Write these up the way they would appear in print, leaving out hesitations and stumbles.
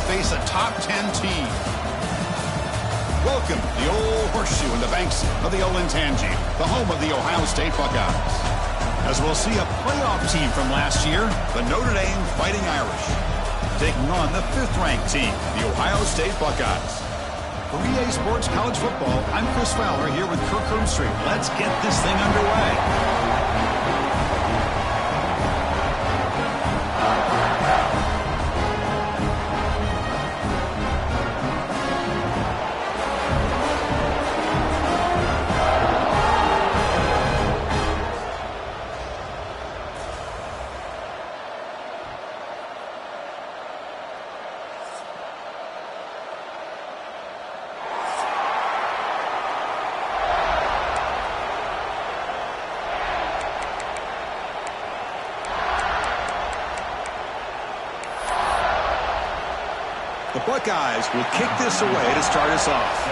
face a top 10 team. Welcome to the old horseshoe in the banks of the Olentangy, the home of the Ohio State Buckeyes. As we'll see a playoff team from last year, the Notre Dame Fighting Irish, taking on the 5th-ranked team, the Ohio State Buckeyes. For EA Sports College Football, I'm Chris Fowler here with Kirk Hermstreet. Let's get this thing underway. The Buckeyes will kick this away to start us off.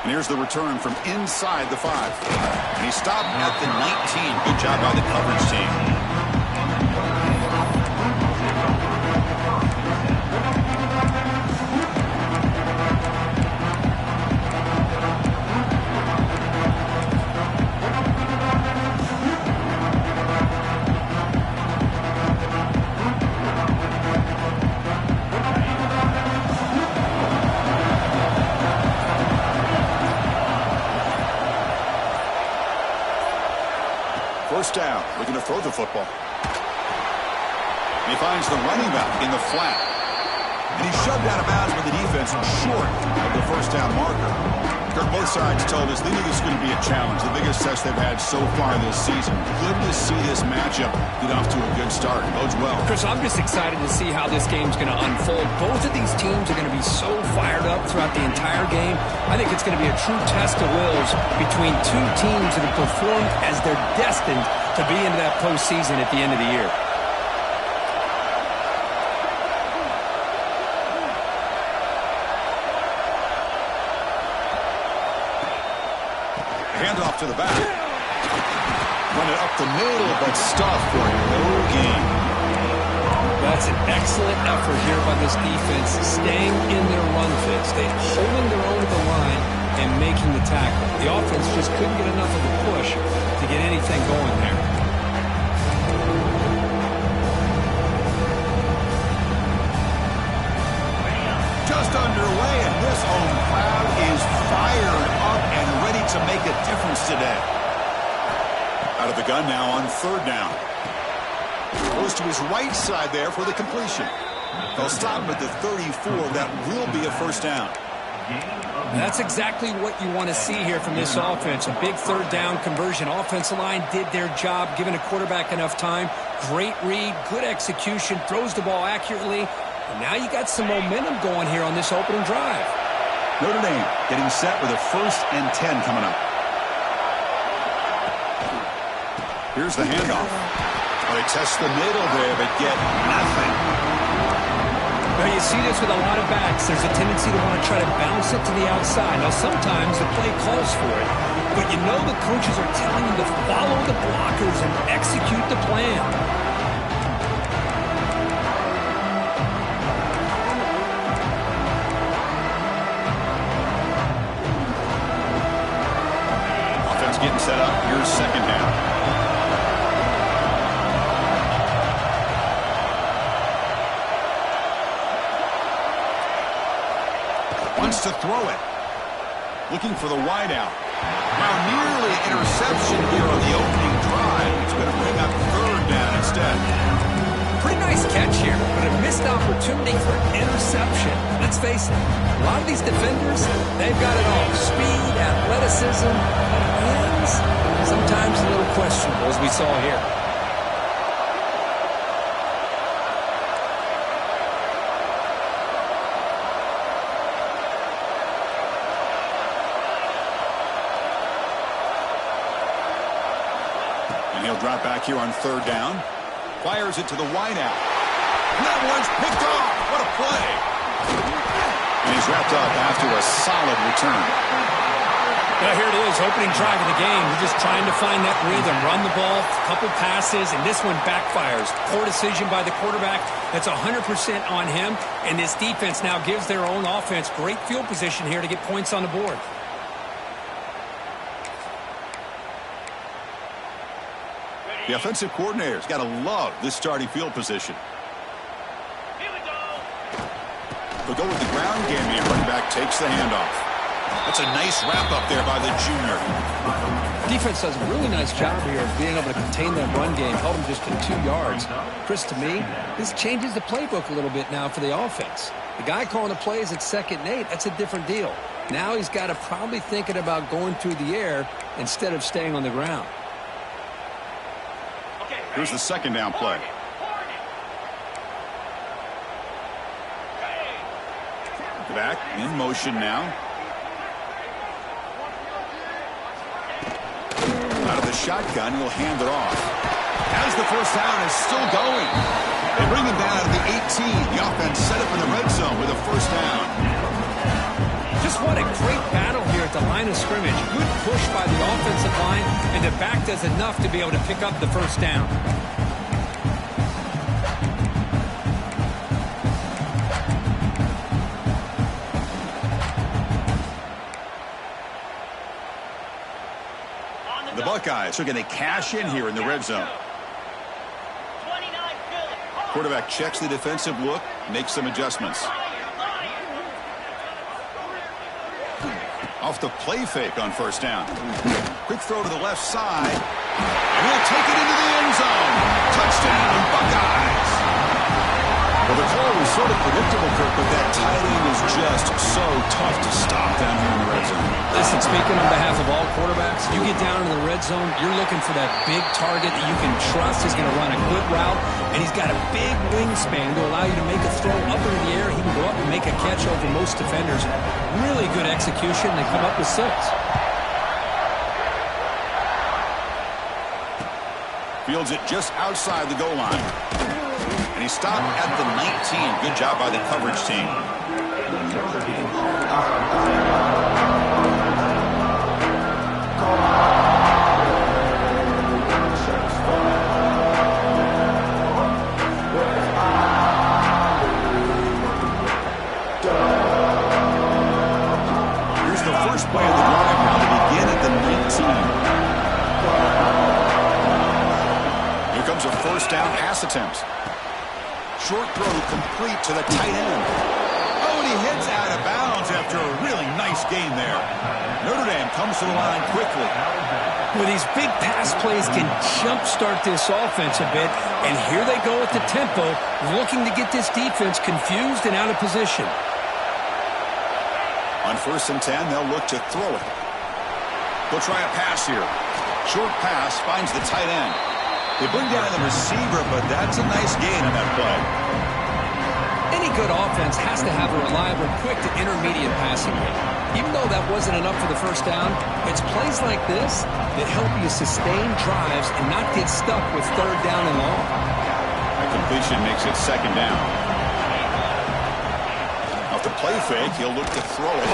And here's the return from inside the 5. And he stopped at the 19. Good job by the coverage team. First down, looking to throw the football. And he finds the running back in the flat. And he's shoved out of bounds with the defense short of the first down marker. Kirk, both sides told us they knew this was going to be a challenge, the biggest test they've had so far this season. Good to see this matchup get off to a good start. Bodes well. Chris, I'm just excited to see how this game's going to unfold. Both of these teams are going to be so fired up throughout the entire game. I think it's going to be a true test of wills between two teams that have performed as they're destined to be into that postseason at the end of the year. Handoff to the back. Run it up the middle, but stuffed for no gain. That's an excellent effort here by this defense, staying in their run fit, staying holding their own at the line and making the tackle. The offense just couldn't get enough of a push to get anything going there. Just underway, and this home crowd is fired up and ready to make a difference today. Out of the gun now on 3rd down. Goes to his right side there for the completion. They'll stop him at the 34. That will be a first down. That's exactly what you want to see here from this offense. A big 3rd down conversion. Offensive line did their job, giving a quarterback enough time. Great read, good execution, throws the ball accurately. And now you got some momentum going here on this opening drive. Notre Dame getting set with a 1st and 10 coming up. Here's the handoff. They test the middle there, but get nothing. Now you see this with a lot of backs. There's a tendency to want to try to bounce it to the outside. Now sometimes the play calls for it, but you know the coaches are telling you to follow the blockers and execute the plan. Offense getting set up. Here's 2nd down. Wants to throw it. Looking for the wideout. Now nearly an interception here on the opening drive. It's going to bring up 3rd down instead. Pretty nice catch here, but a missed opportunity for interception. Let's face it, a lot of these defenders, they've got it all. Speed, athleticism, hands, sometimes a little questionable, as we saw here. He'll drop back here on 3rd down. Fires it to the wideout. And that one's picked off. What a play. And he's wrapped up after a solid return. Well, here it is, opening drive of the game. We're just trying to find that rhythm, run the ball, a couple passes, and this one backfires. Poor decision by the quarterback. That's 100% on him, and this defense now gives their own offense great field position here to get points on the board. The offensive coordinator's got to love this starting field position. They'll go with the ground game here. Running back takes the handoff. That's a nice wrap-up there by the junior. Defense does a really nice job here of being able to contain that run game, held them just to 2 yards. Chris, to me, this changes the playbook a little bit now for the offense. The guy calling the plays at 2nd and 8, that's a different deal. Now he's got to probably thinking about going through the air instead of staying on the ground. Here's the 2nd down play. Back in motion now. Out of the shotgun, he'll hand it off. As the first down is still going. They bring him down at the 18. The offense set up in the red zone with a first down. Just what a great battle here at the line of scrimmage. Good push by the offensive line, and the back does enough to be able to pick up the first down. The Buckeyes are going to cash in here in the red zone. Quarterback checks the defensive look, makes some adjustments. Off the play fake on first down. Quick throw to the left side. And he'll take it into the end zone. Touchdown, Buckeyes. Well, the call was sort of predictable, Kirk, but that tight end is just so tough to stop down here in the red zone. Listen, speaking on behalf of all quarterbacks, you get down in the red zone, you're looking for that big target that you can trust is going to run a good route, and he's got a big wingspan to allow you to make a throw up into the air. He can go up and make a catch over most defenders. Really good execution. They come up with 6. Fields it just outside the goal line. And he stopped at the 19. Good job by the coverage team. Here's the first play of the drive now to begin at the 19. Here comes a first down pass attempt. Short throw complete to the tight end. Oh, and he heads out of bounds after a really nice game there. Notre Dame comes to the line quickly. Well, these big pass plays can jumpstart this offense a bit, and here they go at the tempo, looking to get this defense confused and out of position. On 1st and 10, they'll look to throw it. They'll try a pass here. Short pass finds the tight end. They bring down the receiver, but that's a nice gain on that play. Any good offense has to have a reliable, quick to intermediate passing game. Even though that wasn't enough for the first down, it's plays like this that help you sustain drives and not get stuck with 3rd down and long. That completion makes it 2nd down. Off the play fake, he'll look to throw it.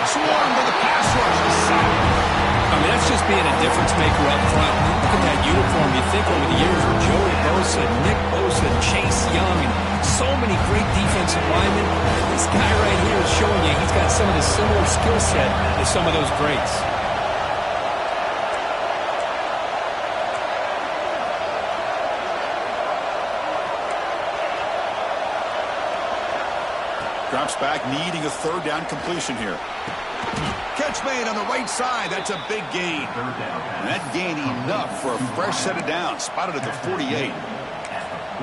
Swarmed by the pass rush. I mean, that's just being a difference maker up front. You look at that uniform, you think over the years with Joey Bosa, Nick Bosa, Chase Young, and so many great defensive linemen. This guy right here is showing you he's got some of the similar skill set as some of those greats. Drops back, needing a 3rd down completion here. Catch made on the right side. That's a big gain. And that gained enough for a fresh set of downs. Spotted at the 48.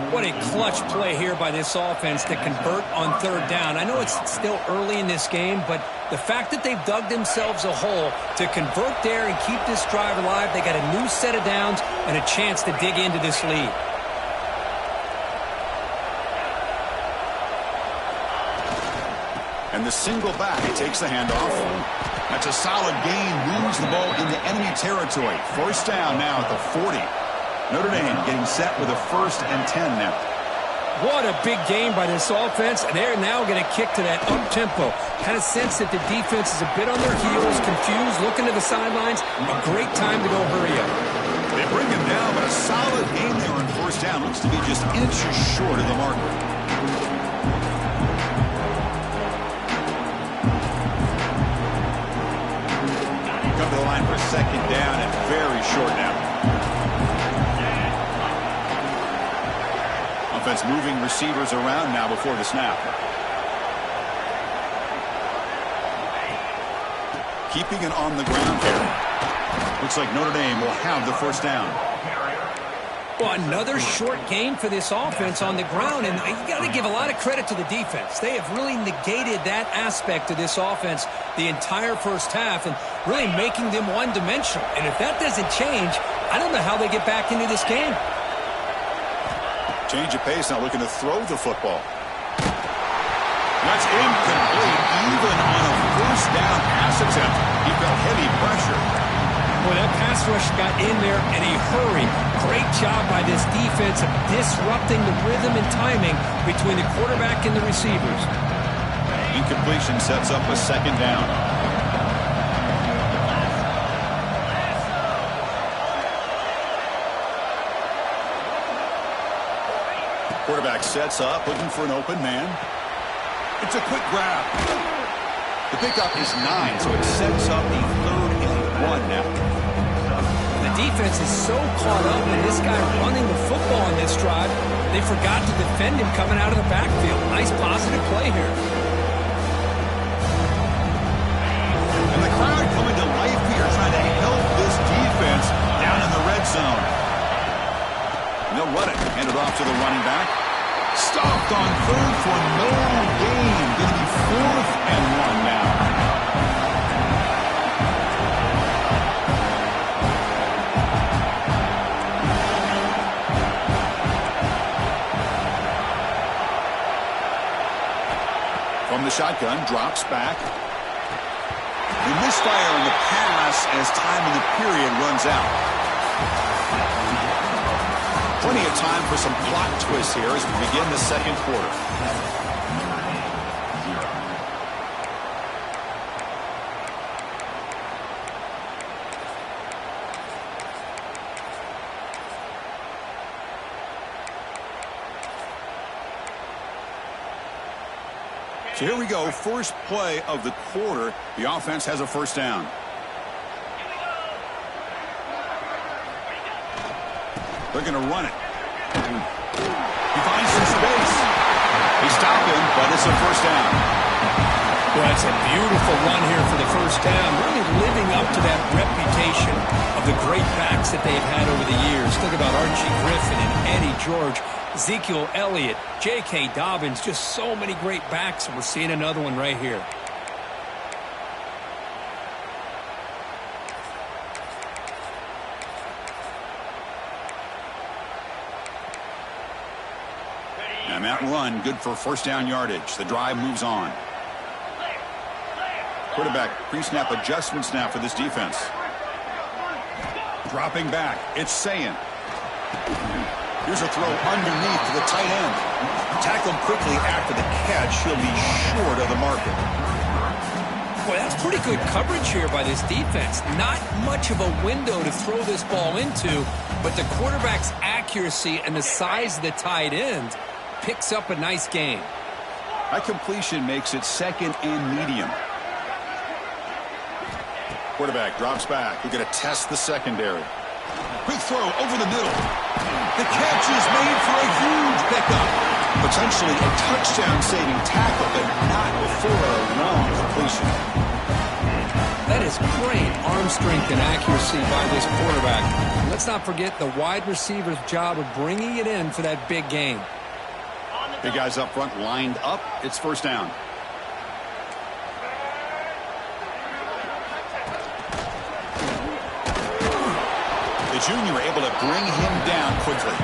What a clutch play here by this offense to convert on 3rd down. I know it's still early in this game, but the fact that they've dug themselves a hole to convert there and keep this drive alive, they got a new set of downs and a chance to dig into this lead. And the single back takes the handoff. That's a solid gain. Moves the ball into enemy territory. First down now at the 40. Notre Dame getting set with a 1st and 10 now. What a big game by this offense, and they're now going to kick to that up-tempo. Had a sense that the defense is a bit on their heels, confused, looking to the sidelines. A great time to go hurry up. They bring him down, but a solid game there on first down. Looks to be just inches short of the marker. Come to the line for second down and very short now. Offense moving receivers around now before the snap. Keeping it on the ground here. Looks like Notre Dame will have the first down. Well, another short game for this offense on the ground, and you got to give a lot of credit to the defense. They have really negated that aspect of this offense the entire first half and really making them one-dimensional. And if that doesn't change, I don't know how they get back into this game. Change of pace, now looking to throw the football. That's incomplete, even on a first down pass attempt. He felt heavy pressure. Well, that pass rush got in there in a hurry. Great job by this defense of disrupting the rhythm and timing between the quarterback and the receivers. Incompletion sets up a second down. Quarterback sets up, looking for an open man. It's a quick grab. The pickup is 9, so it sets up the 3rd and 1 now. The defense is so caught up in this guy running the football on this drive, they forgot to defend him coming out of the backfield. Nice positive play here. And the crowd coming to life here, trying to help this defense down in the red zone. And they'll run it. Hand it off to the running back. Stopped on 3rd for no gain. Going to be 4th and 1 now. From the shotgun, drops back. They misfire on the pass as time in the period runs out. Plenty of time for some plot twists here as we begin the second quarter. So here we go, first play of the quarter. The offense has a first down. They're going to run it. He finds some space. They stop him, but it's a first down. Well, that's a beautiful run here for the first down. Really living up to that reputation of the great backs that they've had over the years. Think about Archie Griffin and Eddie George, Ezekiel Elliott, J.K. Dobbins, just so many great backs, and we're seeing another one right here. And that run, good for first down yardage. The drive moves on. Quarterback pre-snap adjustments now for this defense. Dropping back, it's Sayin. Here's a throw underneath to the tight end. Tackle him quickly after the catch. He'll be short of the marker. Boy, that's pretty good coverage here by this defense. Not much of a window to throw this ball into, but the quarterback's accuracy and the size of the tight end picks up a nice gain. That completion makes it second and medium. Quarterback drops back. We're going to test the secondary. Quick throw over the middle. The catch is made for a huge pickup. Potentially a touchdown-saving tackle, but not before a long completion. That is great arm strength and accuracy by this quarterback. Let's not forget the wide receiver's job of bringing it in for that big gain. Big guys up front lined up. It's first down. The junior able to bring him down quickly.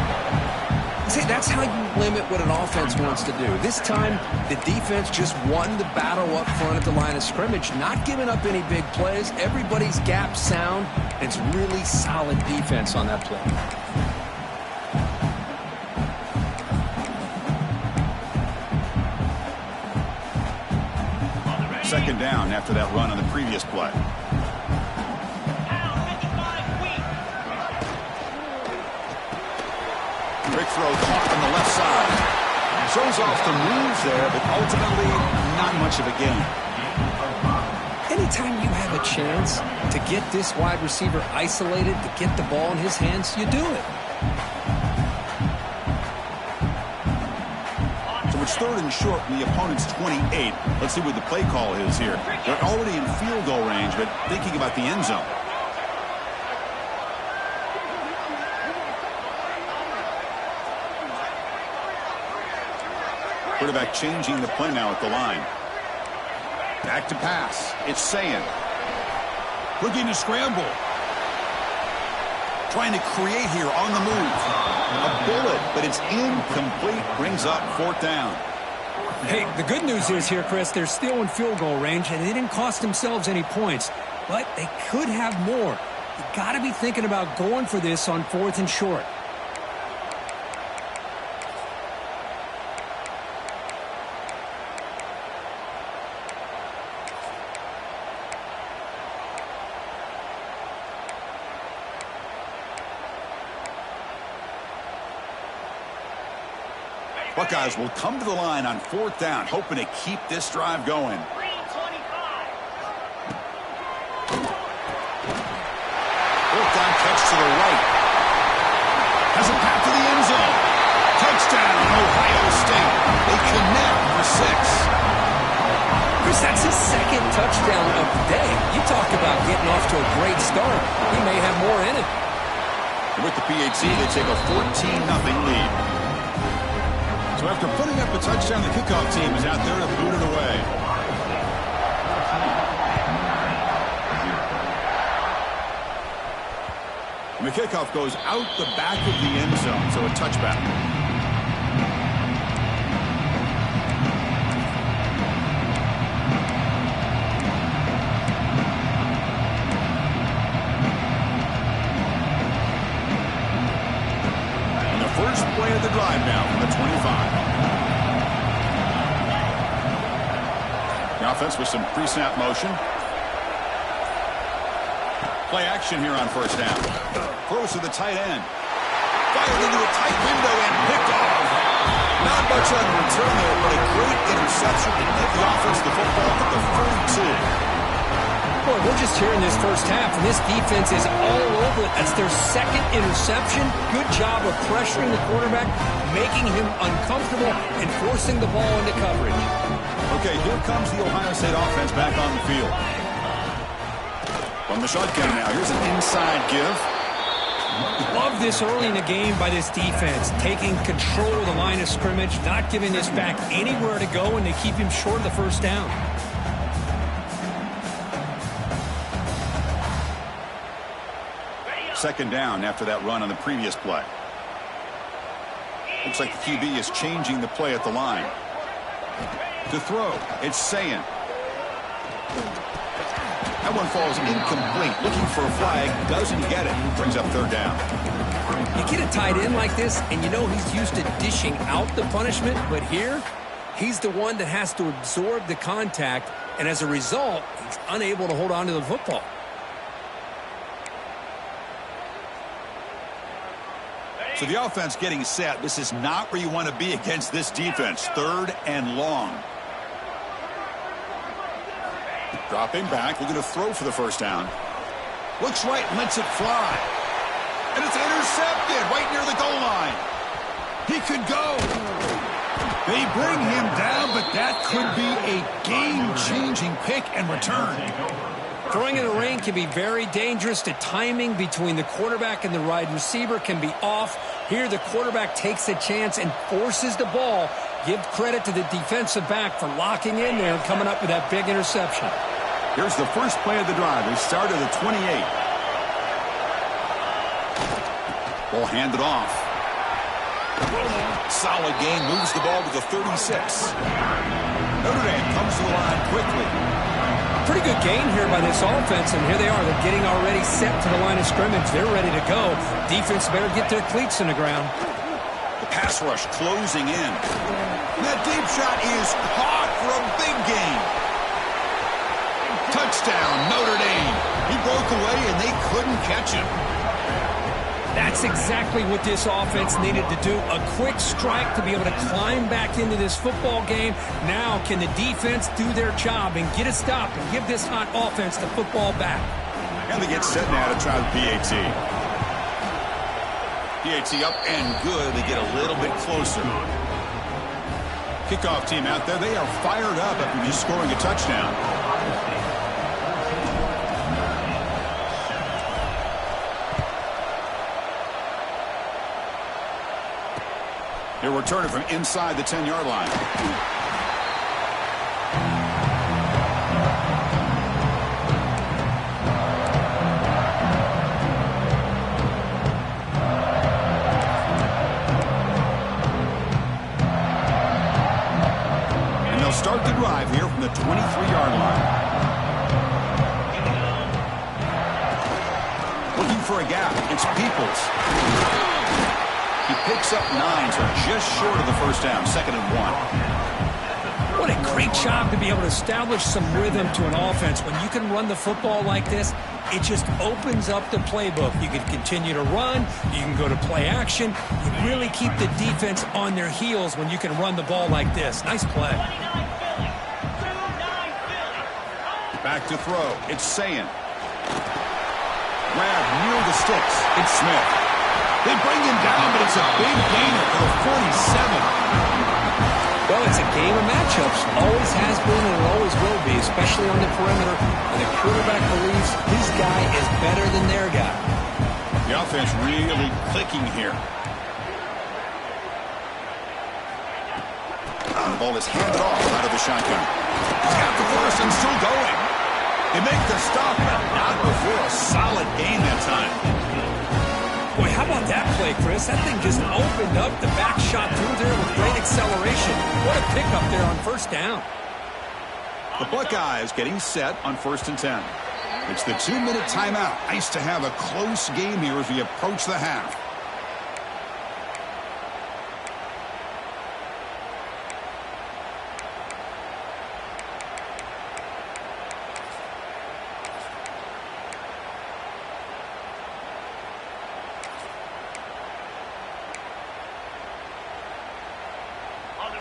See, that's how you limit what an offense wants to do. This time, the defense just won the battle up front at the line of scrimmage, not giving up any big plays. Everybody's gap sound. It's really solid defense on that play. second down after that run on the previous play. Quick throw caught on the left side. Shows off the moves there, but ultimately not much of a gain. Anytime you have a chance to get this wide receiver isolated, to get the ball in his hands, you do it. So it's 3rd and short from the opponent's 28. Let's see what the play call is here. They're already in field goal range, but thinking about the end zone. Quarterback changing the play now at the line. Back to pass. It's Sayin. Looking to scramble. Trying to create here on the move. A bullet, but it's incomplete. Brings up 4th down. Hey, the good news is here, Chris, they're still in field goal range, and they didn't cost themselves any points. But they could have more. You got to be thinking about going for this on 4th and short. Buckeyes will come to the line on 4th down, hoping to keep this drive going. 3:25. Fourth down catch to the right. Has a path to the end zone. Touchdown, Ohio State. They connect for 6. Chris, that's his 2nd touchdown of the day. You talk about getting off to a great start. He may have more in it. With the PHC, they take a 14-0 lead. So after putting up a touchdown, the kickoff team is out there to boot it away. And the kickoff goes out the back of the end zone, so a touchback. And the first play of the drive now from the 25. The offense with some pre-snap motion. Play action here on 1st down. Throws to the tight end. Fired into a tight window and picked off. Not much on the return there, but a great interception to give the offense the football at the 42. Boy, we're just here in this first half, and this defense is all over it. That's their 2nd interception. Good job of pressuring the quarterback, making him uncomfortable, and forcing the ball into coverage. Okay, here comes the Ohio State offense back on the field. From the shotgun now, here's an inside give. Love this early in the game by this defense, taking control of the line of scrimmage, not giving this back anywhere to go, and they keep him short of the 1st down. Second down after that run on the previous play. Looks like the QB is changing the play at the line. To throw, it's Sayin. That one falls incomplete. Looking for a flag, doesn't get it. Brings up 3rd down. You get a tight end like this, and you know he's used to dishing out the punishment, but here, he's the one that has to absorb the contact, and as a result, he's unable to hold on to the football. So the offense getting set. This is not where you want to be against this defense. 3rd and long. Dropping back, looking to throw for the 1st down. Looks right, lets it fly. And it's intercepted right near the goal line. He could go. They bring him down, but that could be a game-changing pick and return. Throwing in the rain can be very dangerous. The timing between the quarterback and the wide receiver can be off. Here, the quarterback takes a chance and forces the ball. Give credit to the defensive back for locking in there and coming up with that big interception. Here's the first play of the drive. They start at the 28. Ball handed off. Solid gain, moves the ball to the 36. Notre Dame comes to the line quickly. Pretty good gain here by this offense, and here they are. They're getting already set to the line of scrimmage. They're ready to go. Defense better get their cleats in the ground. The pass rush closing in. That deep shot is caught for a big gain. Touchdown, Notre Dame. He broke away, and they couldn't catch him. That's exactly what this offense needed to do. A quick strike to be able to climb back into this football game. Now can the defense do their job and get a stop and give this hot offense the football back? And they get set now to try the PAT. PAT up and good. They get a little bit closer. Kickoff team out there. They are fired up after just scoring a touchdown. They're returning from inside the 10-yard line. And they'll start the drive here from the 23-yard line. Looking for a gap. It's Peoples. He picks up 9, so just short of the first down, 2nd and 1. What a great job to be able to establish some rhythm to an offense. When you can run the football like this, it just opens up the playbook. You can continue to run. You can go to play action. You really keep the defense on their heels when you can run the ball like this. Nice play. Back to throw. It's Sayin. Grab near the sticks. It's Smith. They bring him down, but it's a big gainer for the 47. Well, it's a game of matchups. Always has been and always will be, especially on the perimeter. And the quarterback believes his guy is better than their guy. The offense really clicking here. The ball is handed off out of the shotgun. He's got the first and still going. They make the stop, but not before a solid gain that time. Boy, how about that play, Chris? That thing just opened up. The back shot through there with great acceleration. What a pickup there on first down. The Buckeyes getting set on 1st and 10. It's the 2-minute timeout. Nice to have a close game here as we approach the half.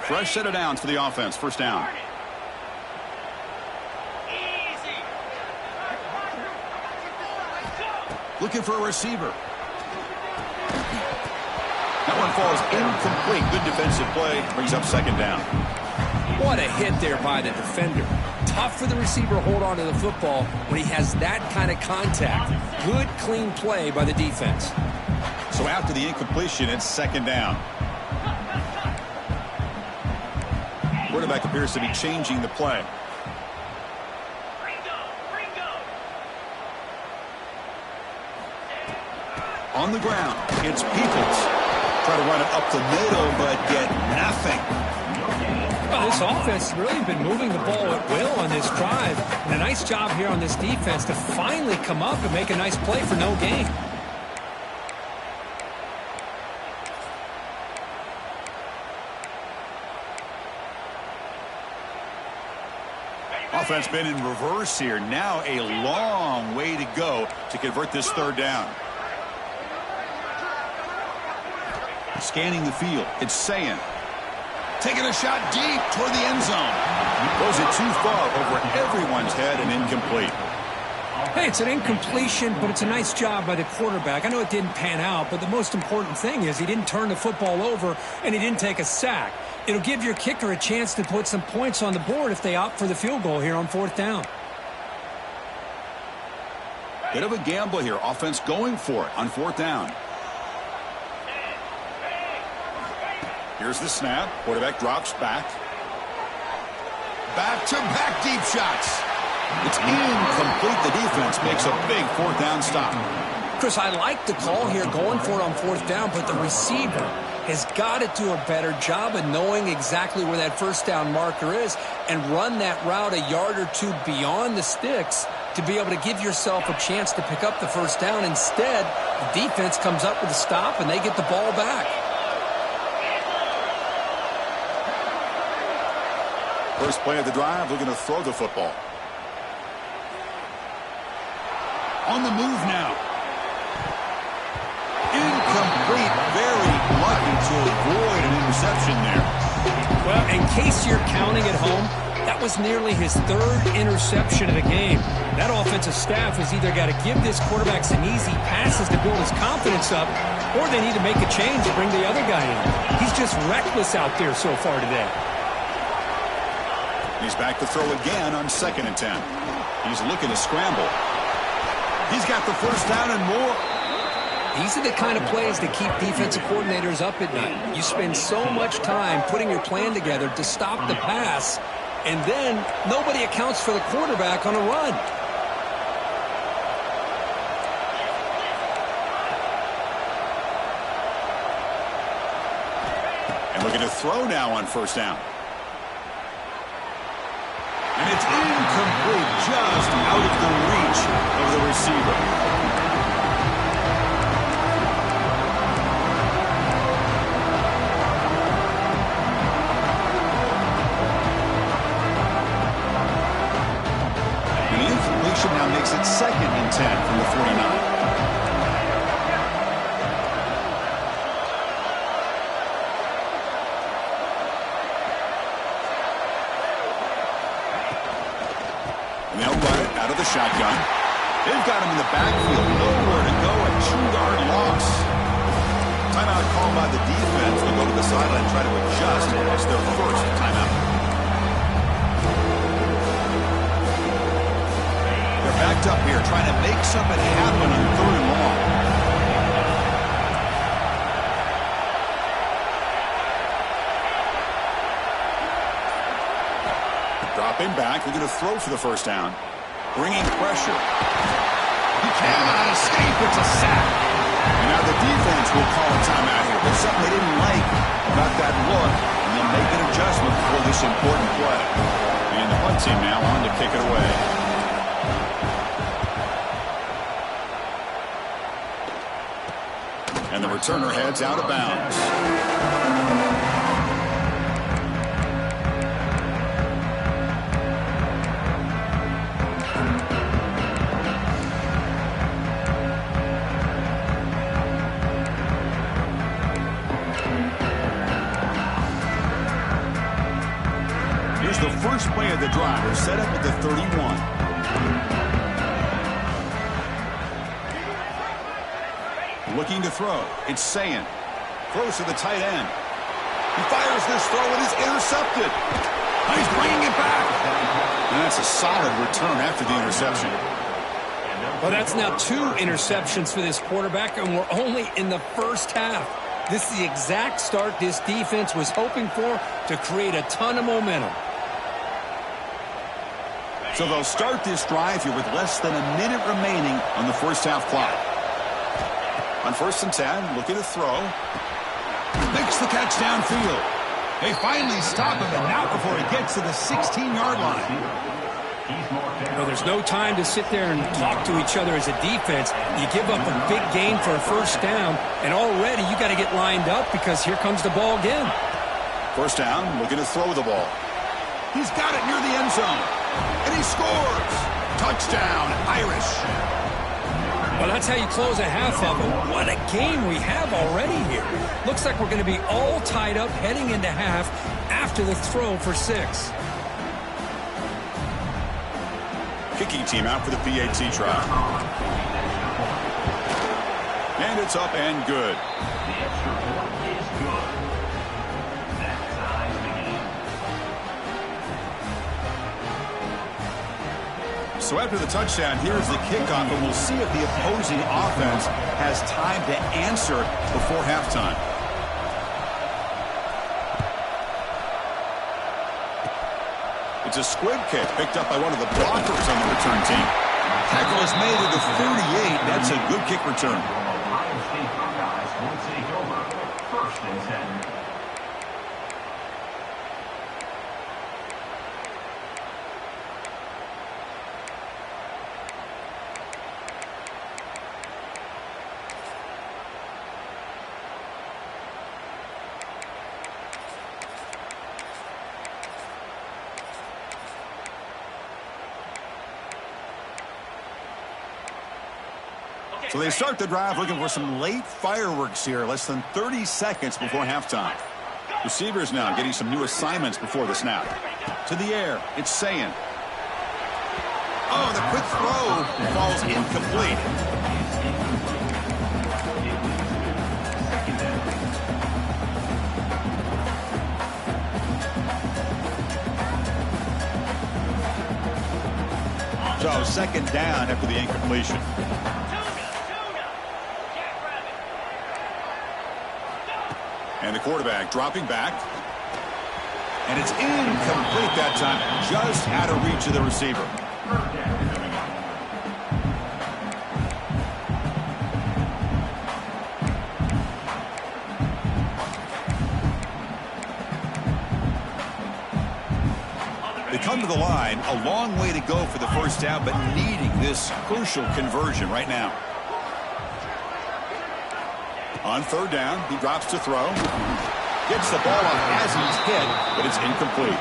Fresh set of downs for the offense. First down. Looking for a receiver. That one falls incomplete. Good defensive play. Brings up 2nd down. What a hit there by the defender. Tough for the receiver to hold on to the football when he has that kind of contact. Good, clean play by the defense. So after the incompletion, it's 2nd down. Quarterback appears to be changing the play. On the ground, it's Peoples. Try to run it up the middle, but get nothing. Well, this offense has really been moving the ball at will on this drive. And a nice job here on this defense to finally come up and make a nice play for no gain. Offense been in reverse here. Now a long way to go to convert this 3rd down. Scanning the field. It's Sayin. Taking a shot deep toward the end zone. Throws it too far over everyone's head and incomplete. Hey, it's an incompletion, but it's a nice job by the quarterback. I know it didn't pan out, but the most important thing is he didn't turn the football over and he didn't take a sack. It'll give your kicker a chance to put some points on the board if they opt for the field goal here on 4th down. Bit of a gamble here. Offense going for it on 4th down. Here's the snap. Quarterback drops back. Back-to-back deep shots. It's incomplete. The defense makes a big 4th down stop. Chris, I like the call here going for it on 4th down, but the receiver has got to do a better job of knowing exactly where that 1st down marker is and run that route a yard or two beyond the sticks to be able to give yourself a chance to pick up the 1st down. Instead, the defense comes up with a stop and they get the ball back. First play of the drive, looking to throw the football. On the move now. Incomplete. Very lucky to avoid an interception there. Well, in case you're counting at home, that was nearly his third interception of the game. That offensive staff has either got to give this quarterback some easy passes to build his confidence up, or they need to make a change and bring the other guy in. He's just reckless out there so far today. He's back to throw again on 2nd and 10. He's looking to scramble. He's got the first down and more. These are the kind of plays that keep defensive coordinators up at night. You spend so much time putting your plan together to stop the pass, and then nobody accounts for the quarterback on a run. And looking to throw now on 1st down. And it's incomplete, just out of the reach of the receiver. Now makes it 2nd and 10 from the 49. And they'll run it out of the shotgun. They've got him in the backfield. Nowhere to go. A 2-yard loss. Timeout called by the defense. They'll go to the sideline and try to adjust. It's their first timeout. Backed up here, trying to make something happen on 3rd and long. Dropping back, looking to throw for the 1st down. Bringing pressure. He cannot escape, it's a sack. And now the defense will call a timeout here. There's something they didn't like about that look, and they'll make an adjustment for this important play. And the punt team now on to kick it away. And the returner heads out of bounds. Here's the first play of the drive. They're set up at the 31. Looking to throw. It's Sayan. Throws to the tight end. He fires this throw and is intercepted. He's bringing it back. And that's a solid return after the interception. Well, that's now 2 interceptions for this quarterback, and we're only in the first half. This is the exact start this defense was hoping for to create a ton of momentum. So they'll start this drive here with less than a minute remaining on the first half clock. On 1st and 10, looking to throw. Makes the catch downfield. They finally stop him, and not before he gets to the 16-yard line. Well, there's no time to sit there and talk to each other as a defense. You give up a big gain for a 1st down, and already you got to get lined up because here comes the ball again. 1st down, looking to throw the ball. He's got it near the end zone, and he scores. Touchdown, Irish. Well, that's how you close a half up. But what a game we have already here. Looks like we're going to be all tied up heading into half after the throw for 6. Kicking team out for the PAT try. And it's up and good. The extra point is good. That ties the game. So after the touchdown, here's the kickoff, and we'll see if the opposing offense has time to answer before halftime. It's a squib kick picked up by one of the blockers on the return team. Tackle is made at the 38. That's a good kick return. Ohio State Buckeyes will take over 1st and 10. So they start the drive looking for some late fireworks here, less than 30 seconds before halftime. Receivers now getting some new assignments before the snap. To the air, it's Sayin. Oh, the quick throw falls incomplete. So second down after the incompletion. And the quarterback dropping back. And it's incomplete that time. Just out of reach of the receiver. They come to the line, a long way to go for the first down, but needing this crucial conversion right now. On third down, he drops to throw. Gets the ball off as he's hit, but it's incomplete.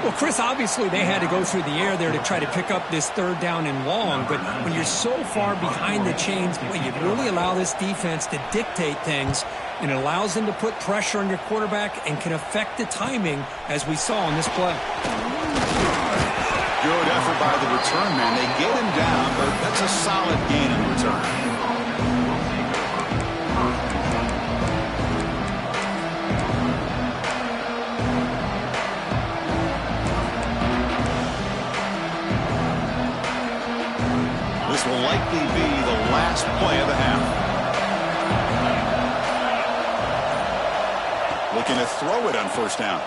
Well, Chris, obviously they had to go through the air there to try to pick up this third down and long, but when you're so far behind the chains, boy, you really allow this defense to dictate things, and it allows them to put pressure on your quarterback and can affect the timing, as we saw on this play. Good effort by the return man. They get him down, but that's a solid gain in return. This will likely be the last play of the half. Looking to throw it on first down.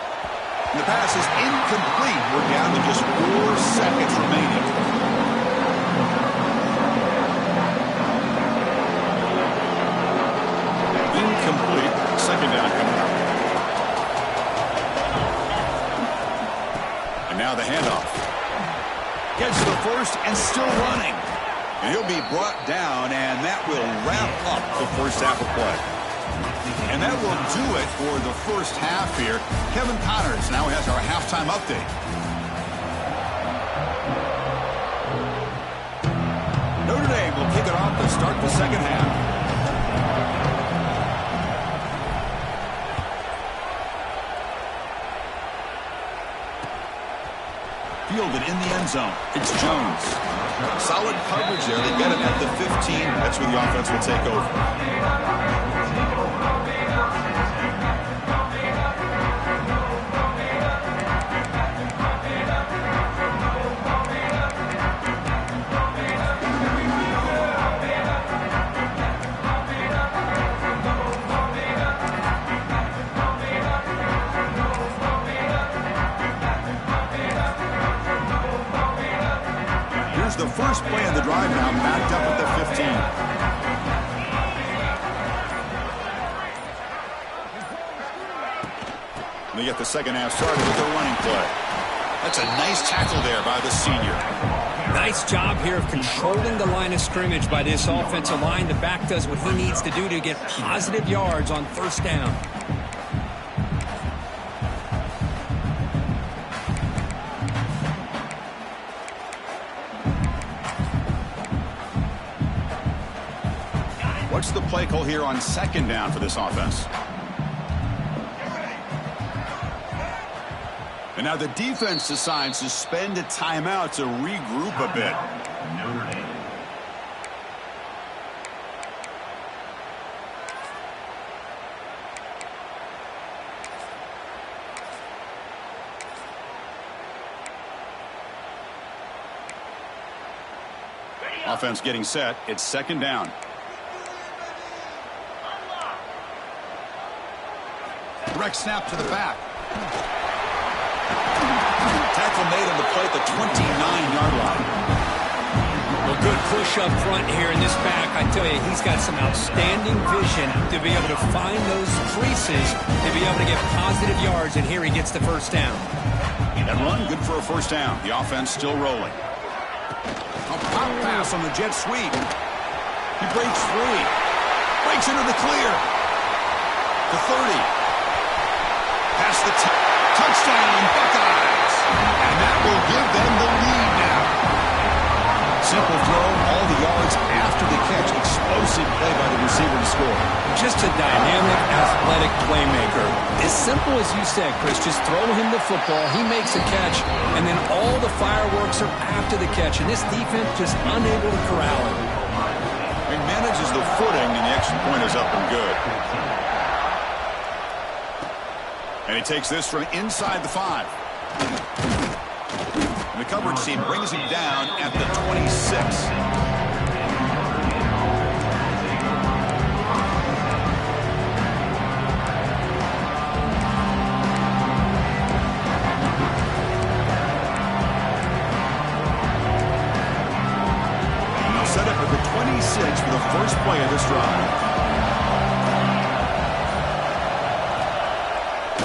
And the pass is incomplete. We're down to just 4 seconds remaining. Incomplete. Second down coming up. And now the handoff. Gets to the first and still running. And he'll be brought down, and that will wrap up the first half of play. And that will do it for the first half here. Kevin Connors now has our halftime update. Notre Dame will kick it off to start the second half. Fielded in the end zone. It's Jones. Solid coverage there. They get him at the 15. That's where the offense will take over. The first play of the drive now backed up at the 15. They get the second half started with a running play. That's a nice tackle there by the senior. Nice job here of controlling the line of scrimmage by this offensive line. The back does what he needs to do to get positive yards on first down. What's the play call here on second down for this offense? And now the defense decides to spend a timeout to regroup a bit. Offense getting set. It's second down. Direct snap to the back. Tackle made on the play at the 29-yard line. Well, good push up front here in this back. I tell you, he's got some outstanding vision to be able to find those creases, to be able to get positive yards, and here he gets the first down. And run, good for a first down. The offense still rolling. A pop pass on the jet sweep. He breaks free. Breaks into the clear. The 30. Past the touchdown, Buckeyes. And that will give them the lead now. Simple throw, all the yards after the catch. Explosive play by the receiver to score. Just a dynamic, athletic playmaker. As simple as you said, Chris, just throw him the football, he makes a catch, and then all the fireworks are after the catch, and this defense just unable to corral him. He manages the footing, and the extra point is up and good. And he takes this from inside the 5. And the coverage team brings him down at the 26. For the first play of this drive.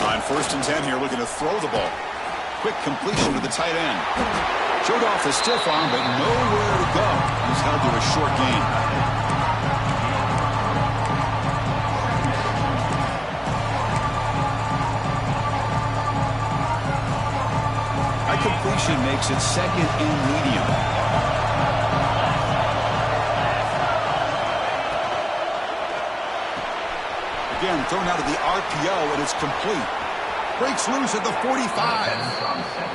On 1st and 10 here, looking to throw the ball. Quick completion to the tight end. Showed off the stiff arm, but nowhere to go. He's held to a short gain. That completion makes it 2nd and medium. Again, thrown out of the RPO, and it's complete. Breaks loose at the 45.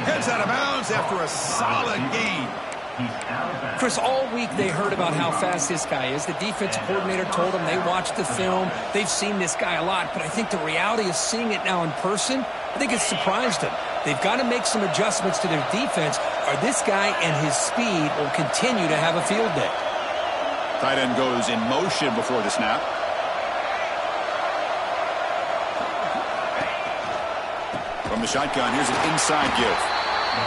Heads out of bounds after a solid gain. Chris, all week they heard about how fast this guy is. The defensive coordinator told them they watched the film. They've seen this guy a lot, but I think the reality of seeing it now in person, I think it's surprised them. They've got to make some adjustments to their defense, or this guy and his speed will continue to have a field day. Tight end goes in motion before the snap. From the shotgun, here's an inside give.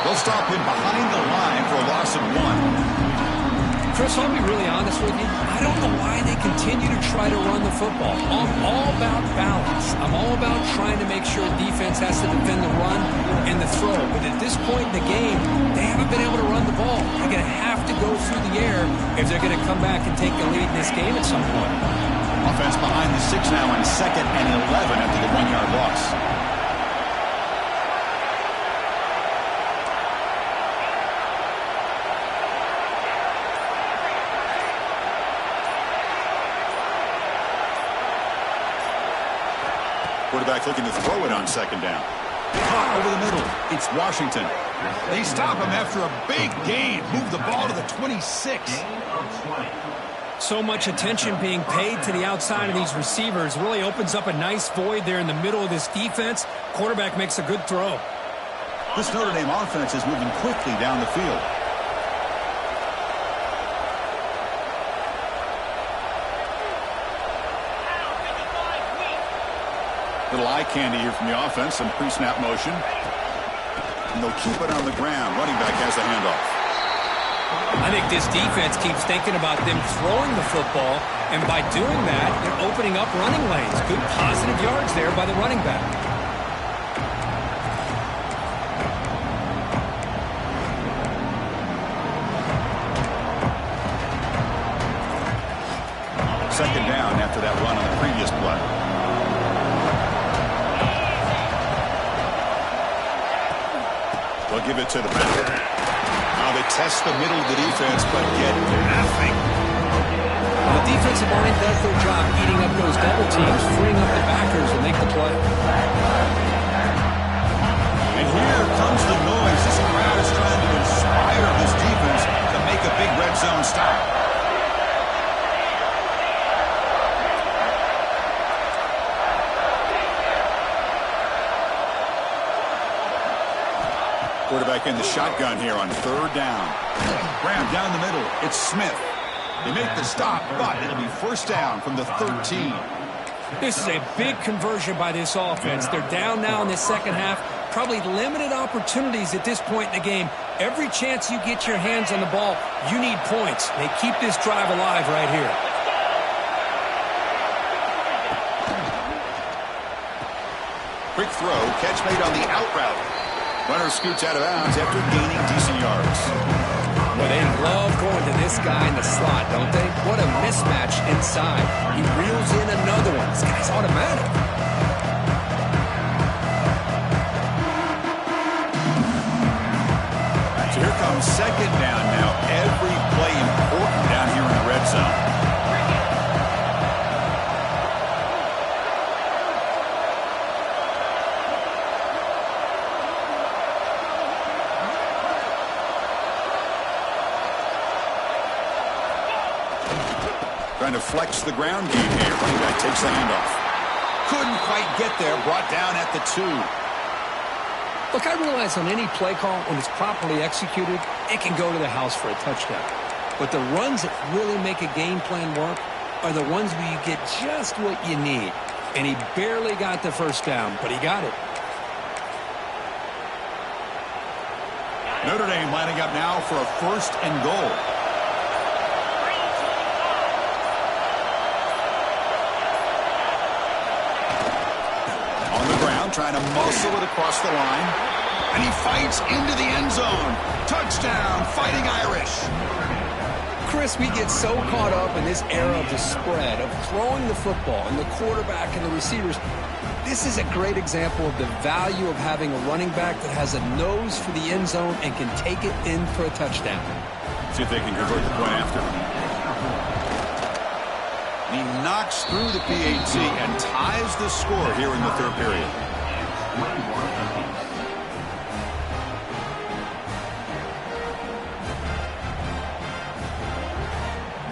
They'll stop him behind the line for a loss of 1. Chris, I'll be really honest with you. I don't know why they continue to try to run the football. I'm all about balance. I'm all about trying to make sure defense has to defend the run and the throw. But at this point in the game, they haven't been able to run the ball. They're going to have to go through the air if they're going to come back and take the lead in this game at some point. Offense behind the 6 now on 2nd and 11 after the 1-yard loss. Quarterback looking to throw it on 2nd down. Caught over the middle. It's Washington. They stop him after a big gain. Move the ball to the 26. So much attention being paid to the outside of these receivers. Really opens up a nice void there in the middle of this defense. Quarterback makes a good throw. This Notre Dame offense is moving quickly down the field. Little eye candy here from the offense, some pre-snap motion. And they'll keep it on the ground. Running back has the handoff. I think this defense keeps thinking about them throwing the football, and by doing that, they're opening up running lanes. Good positive yards there by the running back. Second down after that run on the previous play. They'll give it to the back. Now they test the middle of the defense, but get nothing. The defensive line does their job eating up those double teams, freeing up the backers to make the play. And here comes the noise. This crowd is trying to inspire this defense to make a big red zone stop. Quarterback in the shotgun here on 3rd down. Graham down the middle. It's Smith. They make the stop, but it'll be 1st down from the 13. This is a big conversion by this offense. They're down now in the second half. Probably limited opportunities at this point in the game. Every chance you get your hands on the ball, you need points. They keep this drive alive right here. Quick throw. Catch made on the out route. Runner scoots out of bounds after gaining decent yards. Well, they love going to this guy in the slot, don't they? What a mismatch inside. He reels in another one. This guy's automatic. So here comes 2nd down now. Every play Trying to flex the ground game here. Running back takes the handoff. Couldn't quite get there. Brought down at the 2. Look, I realize on any play call, when it's properly executed, it can go to the house for a touchdown. But the runs that really make a game plan work are the ones where you get just what you need. And he barely got the first down, but he got it. Notre Dame lining up now for a 1st and goal. On the ground, trying to muscle it across the line. And he fights into the end zone. Touchdown, Fighting Irish. Chris, we get so caught up in this era of the spread, of throwing the football, and the quarterback and the receivers. This is a great example of the value of having a running back that has a nose for the end zone and can take it in for a touchdown. See if they can convert the point after. He knocks through the PAT and ties the score here in the 3rd period.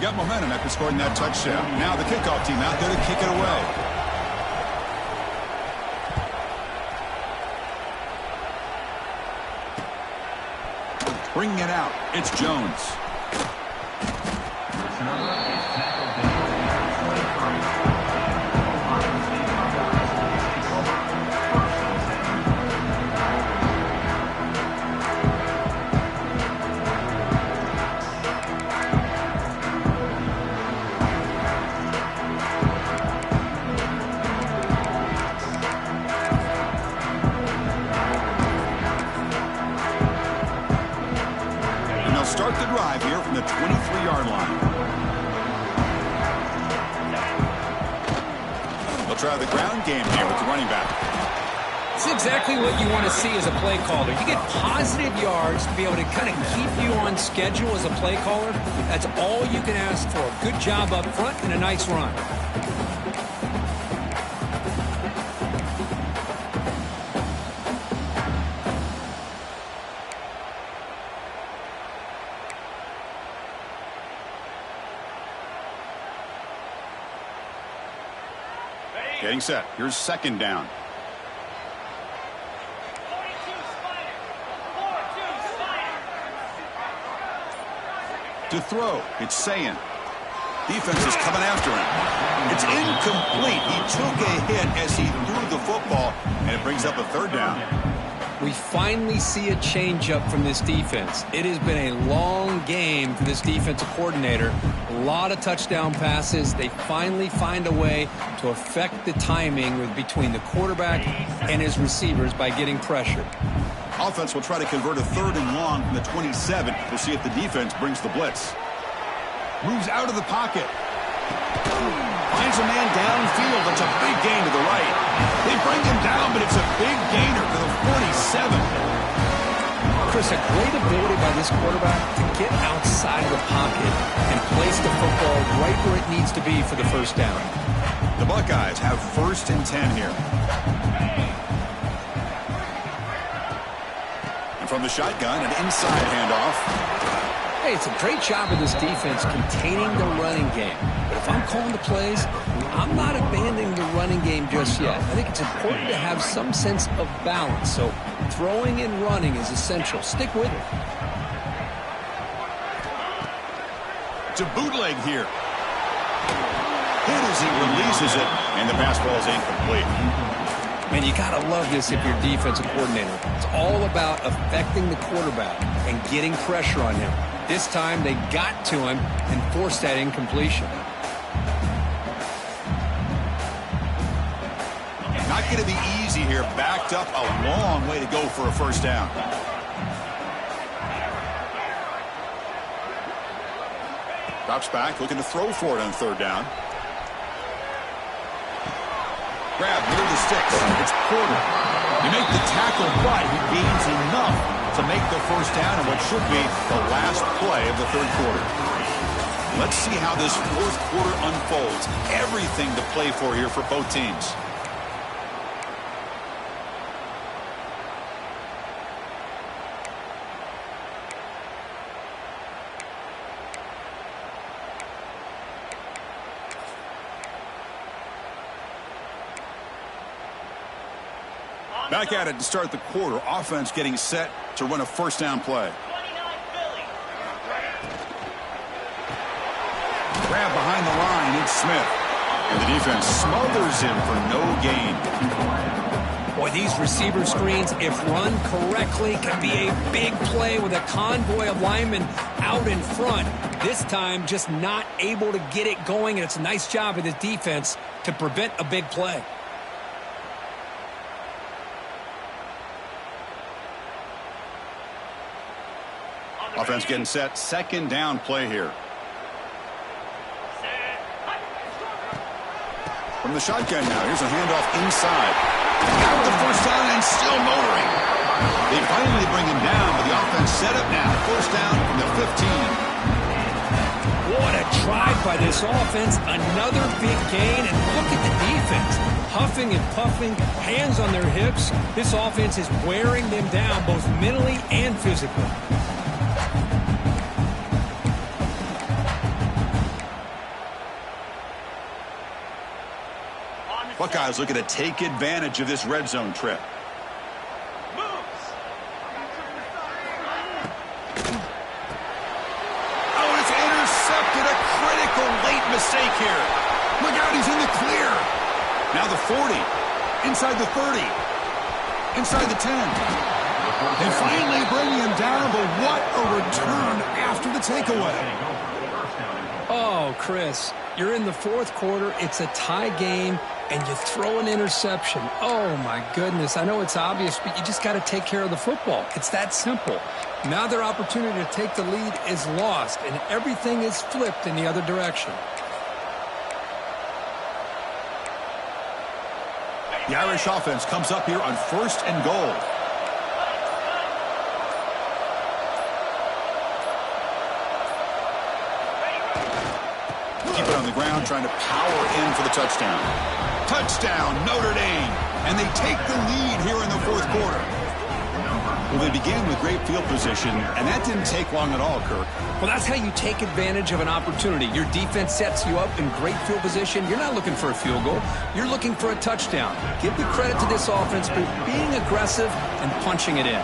Got momentum after scoring that touchdown. Now the kickoff team out there to kick it away. Bringing it out, it's Jones. Start the drive here from the 23-yard line. They'll try the ground game here with the running back. It's exactly what you want to see as a play caller. You get positive yards to be able to kind of keep you on schedule as a play caller. That's all you can ask for. Good job up front and a nice run. Getting set. Here's 2nd down. To throw, it's Sayin. Defense is coming after him. It's incomplete. He took a hit as he threw the football, and it brings up a 3rd down. We finally see a change-up from this defense. It has been a long game for this defensive coordinator. A lot of touchdown passes. They finally find a way to affect the timing between the quarterback and his receivers by getting pressure. Offense will try to convert a 3rd and long from the 27. We'll see if the defense brings the blitz. Moves out of the pocket. Finds a man downfield. That's a big gain to the right. They bring him down, but it's a big gainer to the 47. Chris, a great ability by this quarterback to get outside of the pocket and place the football right where it needs to be for the 1st down. The Buckeyes have 1st and 10 here. And from the shotgun, an inside handoff. Hey, it's a great job of this defense containing the running game. But if I'm calling the plays, I'm not abandoning the running game just yet. I think it's important to have some sense of balance. So throwing and running is essential. Stick with it. It's a bootleg here. Hit as he releases it, and the pass ball is incomplete. Man, you got to love this if you're a defensive coordinator. It's all about affecting the quarterback and getting pressure on him. This time, they got to him and forced that incompletion. Not going to be easy here. Backed up a long way to go for a 1st down. Drops back, looking to throw for it on 3rd down. Grab near the sticks. It's Porter. You make the tackle, but he gains enough to make the 1st down in what should be the last play of the 3rd quarter. Let's see how this 4th quarter unfolds. Everything to play for here for both teams. Back at it to start the quarter. Offense getting set to run a first down play. Grab behind the line. It's Smith. And the defense smothers him for no gain. Boy, these receiver screens, if run correctly, can be a big play with a convoy of linemen out in front. This time, just not able to get it going, and it's a nice job of the defense to prevent a big play. Offense getting set. Second down play here. From the shotgun now. Here's a handoff inside. Got the first down and still motoring. They finally bring him down, but the offense set up now. First down from the 15. What a try by this offense. Another big gain, and look at the defense. Huffing and puffing, hands on their hips. This offense is wearing them down both mentally and physically. Buckeyes looking to take advantage of this red zone trip. Oh, it's intercepted. A critical late mistake here. Look out, he's in the clear. Now the 40. Inside the 30. Inside the 10. They finally bring him down, but what a return after the takeaway. Oh, Chris, you're in the fourth quarter. It's a tie game, and you throw an interception. Oh, my goodness. I know it's obvious, but you just got to take care of the football. It's that simple. Now their opportunity to take the lead is lost, and everything is flipped in the other direction. The Irish offense comes up here on 1st and goal. Keep it on the ground, trying to power in for the touchdown. Touchdown, Notre Dame. And they take the lead here in the fourth quarter. Well, they began with great field position, and that didn't take long at all, Kirk. Well, that's how you take advantage of an opportunity. Your defense sets you up in great field position. You're not looking for a field goal. You're looking for a touchdown. Give the credit to this offense for being aggressive and punching it in.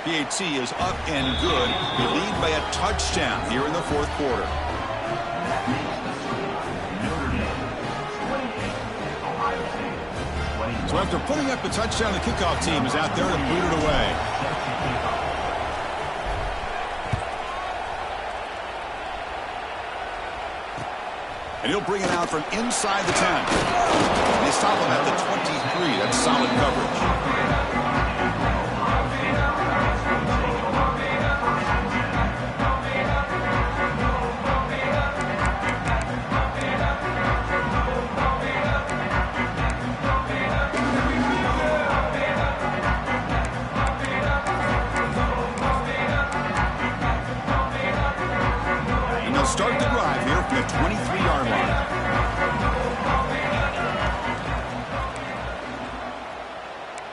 PAT is up and good. We lead by a touchdown here in the fourth quarter. So after putting up a touchdown, the kickoff team is out there to boot it away. And he'll bring it out from inside the 10. And they stop him at the 23. That's solid coverage. Start the drive here from the 23-yard line.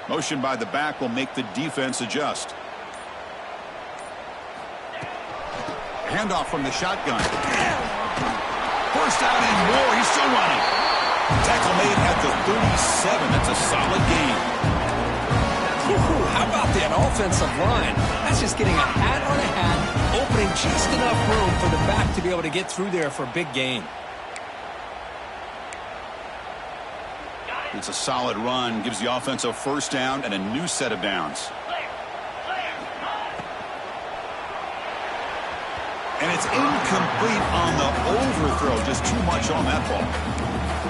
Motion by the back will make the defense adjust. Handoff from the shotgun. First down and more. He's still running. Tackle made at the 37. That's a solid gain. How about that offensive line? That's just getting a hat on a hat, opening just enough room for the back to be able to get through there for a big gain. It's a solid run, gives the offense a first down and a new set of downs. And it's incomplete on the overthrow, just too much on that ball.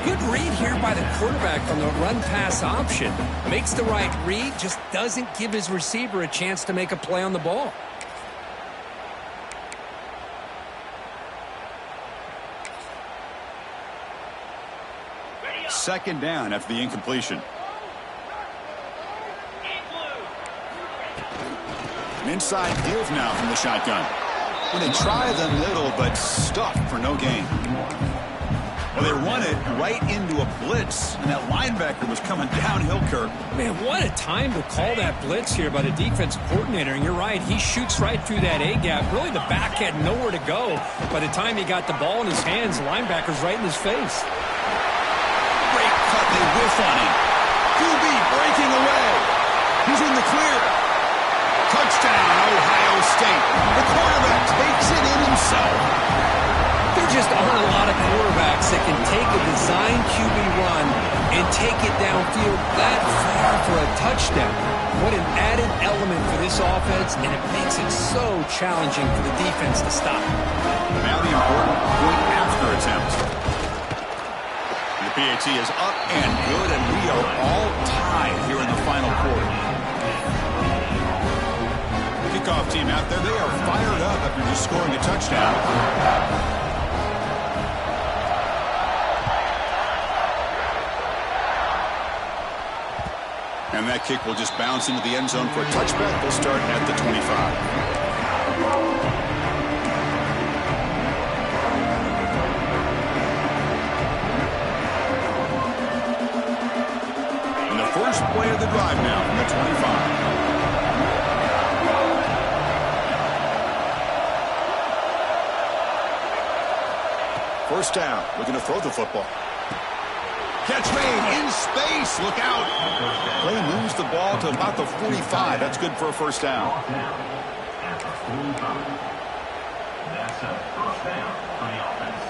Good read here by the quarterback on the run-pass option. Makes the right read, just doesn't give his receiver a chance to make a play on the ball. Second down after the incompletion. An inside give now from the shotgun. When they try the middle, but stuck for no gain. Well, they run it right into a blitz, and that linebacker was coming downhill, Kirk. Man, what a time to call that blitz here by the defensive coordinator. And you're right, he shoots right through that A-gap. Really, the back had nowhere to go. By the time he got the ball in his hands, the linebacker's right in his face. They whiff on him. QB breaking away. He's in the clear. Touchdown, Ohio State. The quarterback takes it in himself. There just aren't a lot of quarterbacks that can take a design QB run and take it downfield that far for a touchdown. What an added element for this offense, and it makes it so challenging for the defense to stop. Now the important point after attempt. The PAT is up and good, and we are all tied here in the final quarter. Kickoff team out there, they are fired up after just scoring a touchdown. And that kick will just bounce into the end zone for a touchback. They'll start at the 25. And the first play of the drive now from the 25. First down, looking to throw the football. Catch made in space. Look out. Play moves the ball to about the 45. That's good for a first down. At the 45. That's a first down for the offense.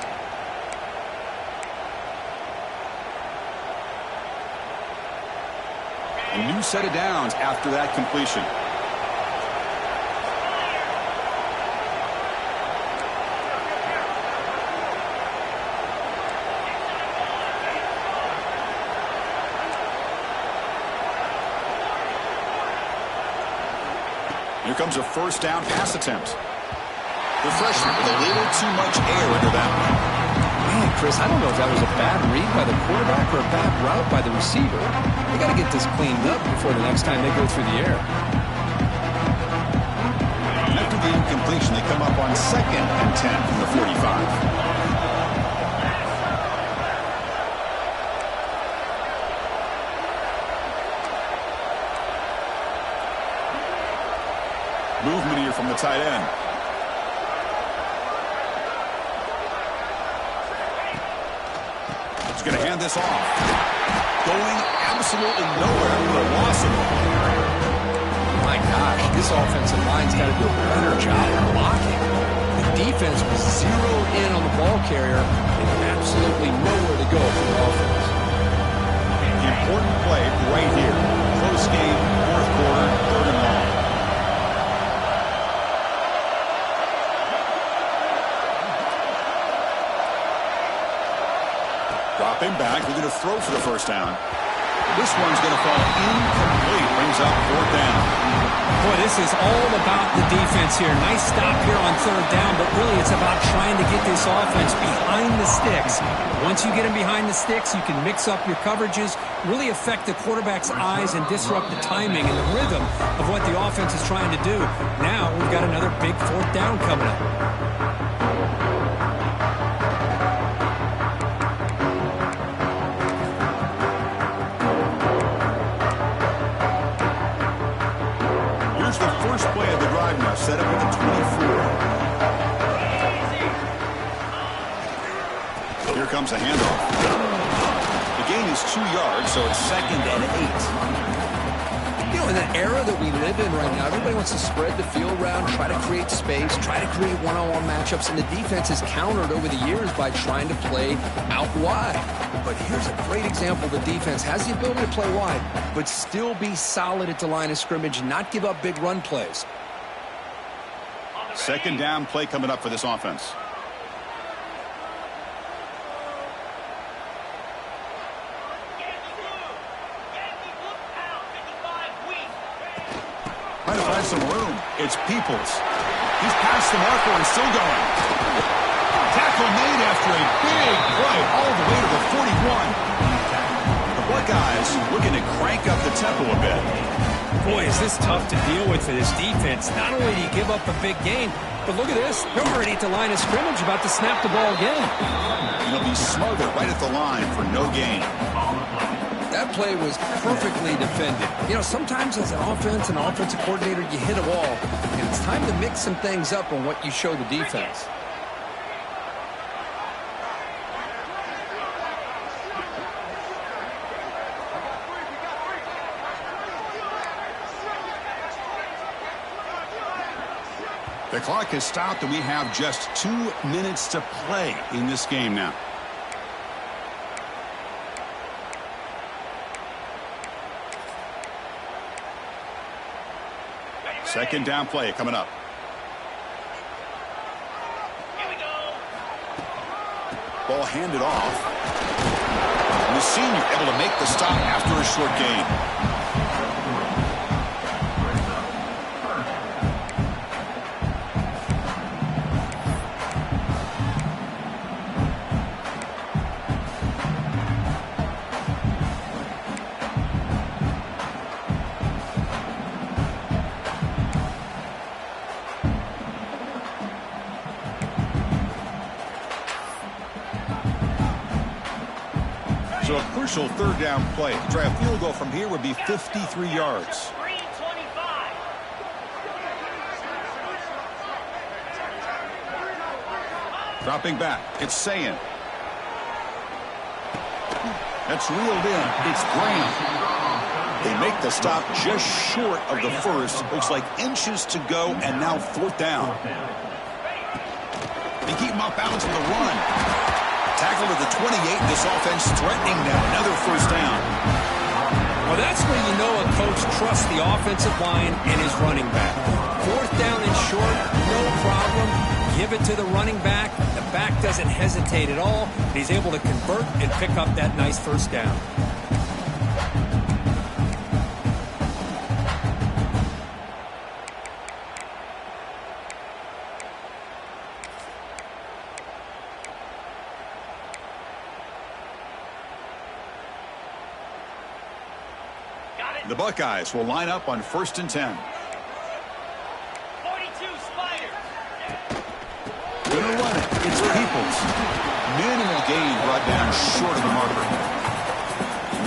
A new set of downs after that completion. Here comes a first down pass attempt. The freshman with a little too much air under that one. Man, Chris, I don't know if that was a bad read by the quarterback or a bad route by the receiver. They got to get this cleaned up before the next time they go through the air. After the incompletion, they come up on 2nd and 10 from the 45. Movement here from the tight end. He's going to hand this off. Going absolutely nowhere after the loss of it. My gosh, this offensive line's got to do a better job of blocking. The defense was zeroed in on the ball carrier and absolutely nowhere to go for the offense. Important play right here. Close game, 4th quarter, 3rd and long. Dropping back, we're going to throw for the first down. This one's going to fall incomplete. Brings up 4th down. Boy, this is all about the defense here. Nice stop here on 3rd down, but really it's about trying to get this offense behind the sticks. Once you get them behind the sticks, you can mix up your coverages, really affect the quarterback's eyes and disrupt the timing and the rhythm of what the offense is trying to do. Now we've got another big 4th down coming up. Set up at the 24. Here comes a handoff. The gain is 2 yards, so it's 2nd and 8. You know, in the era that we live in right now, everybody wants to spread the field around, try to create space, try to create one-on-one matchups, and the defense has countered over the years by trying to play out wide. But here's a great example. The defense has the ability to play wide, but still be solid at the line of scrimmage, not give up big run plays. 2nd down play coming up for this offense. Trying to find some room. It's Peoples. He's past the marker and still going. Tackle made after a big play all the way to the 41. The Buckeyes looking to crank up the tempo a bit. Boy, is this tough to deal with for this defense. Not only do you give up a big gain, but look at this. They're already at the line of scrimmage, about to snap the ball again. He'll be smothered right at the line for no gain. That play was perfectly defended. You know, sometimes as an offensive coordinator, you hit a wall, and it's time to mix some things up on what you show the defense. The clock has stopped, and we have just 2 minutes to play in this game now. Second down play coming up. Here we go. Ball handed off. And the senior able to make the stop after a short gain. So a crucial third down play. To try a field goal from here would be 53 yards. Dropping back. It's Sayin. That's reeled in. It's Graham. They make the stop just short of the first. Looks like inches to go, and now fourth down. They keep him off balance with a run. Tackle to the 28. This offense threatening now another first down. Well, that's where you know a coach trusts the offensive line and his running back. Fourth down and short, no problem. Give it to the running back. The back doesn't hesitate at all. He's able to convert and pick up that nice first down. The Buckeyes will line up on 1st and 10. 42 Spiders. Gonna run it. It's Peoples. Minimal gain brought down short of the marker.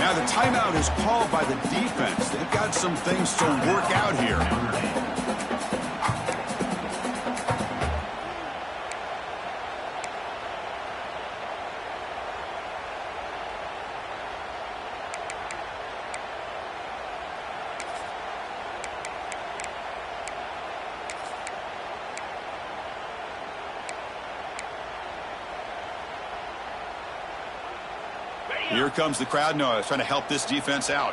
Now the timeout is called by the defense. They've got some things to work out here. Here comes the crowd noise, trying to help this defense out.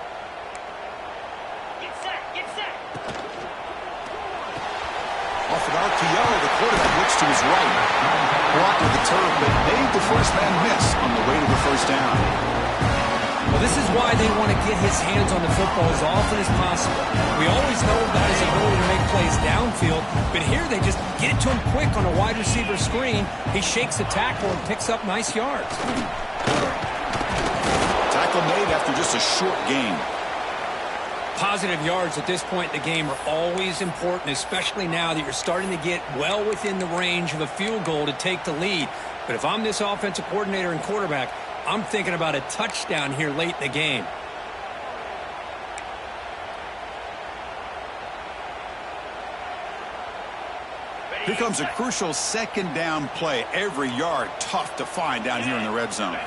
Get set, get set. Off an RPO, the quarterback looks to his right. Blocked with the turf, but made the first man miss on the way to the first down. Well, this is why they want to get his hands on the football as often as possible. We always know about his ability to make plays downfield, but here they just get it to him quick on a wide receiver screen. He shakes the tackle and picks up nice yards. Tackle made after just a short gain. Positive yards at this point in the game are always important, especially now that you're starting to get well within the range of a field goal to take the lead. But if I'm this offensive coordinator and quarterback, I'm thinking about a touchdown here late in the game. Here comes a crucial second down play. Every yard tough to find down here in the red zone.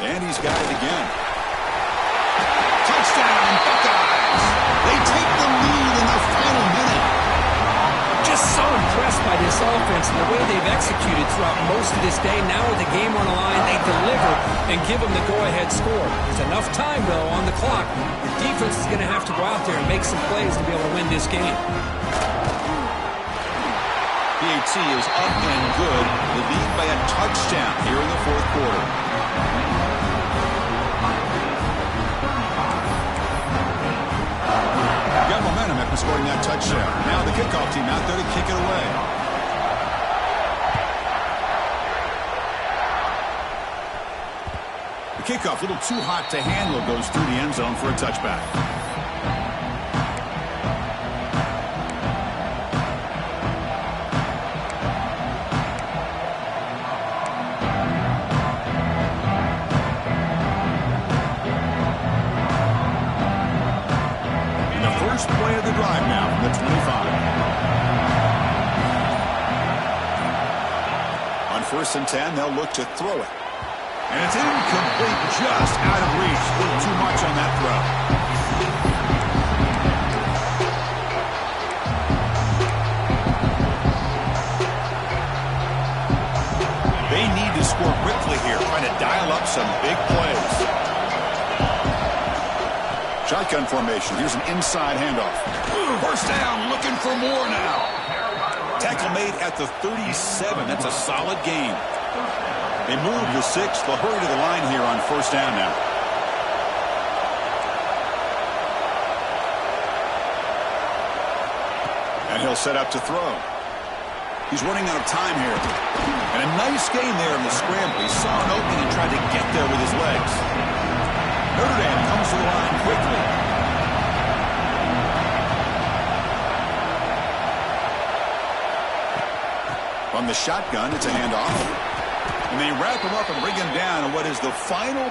And he's got it again. Touchdown, Buckeyes! They take the lead in the final minute. Just so impressed by this offense and the way they've executed throughout most of this day. Now with the game on the line, they deliver and give them the go-ahead score. There's enough time, though, on the clock. The defense is going to have to go out there and make some plays to be able to win this game. PAT is up and good. They lead by a touchdown here in the fourth quarter. Got momentum after scoring that touchdown. Now the kickoff team out there to kick it away. The kickoff, a little too hot to handle, goes through the end zone for a touchback. Play of the drive now from the 25. On 1st and 10, they'll look to throw it. And it's incomplete, just out of reach. A little too much on that throw. dial up some big plays. Shotgun formation. Here's an inside handoff. First down, looking for more now. Tackle made at the 37. That's a solid gain. They move the 6. They'll hurry to the line here on first down now. And he'll set up to throw. He's running out of time here. And a nice gain there in the scramble. He saw an opening and tried to get there with his legs. Notre Dame comes to the line quickly. From the shotgun, it's a handoff. And they wrap him up and bring him down in what is the final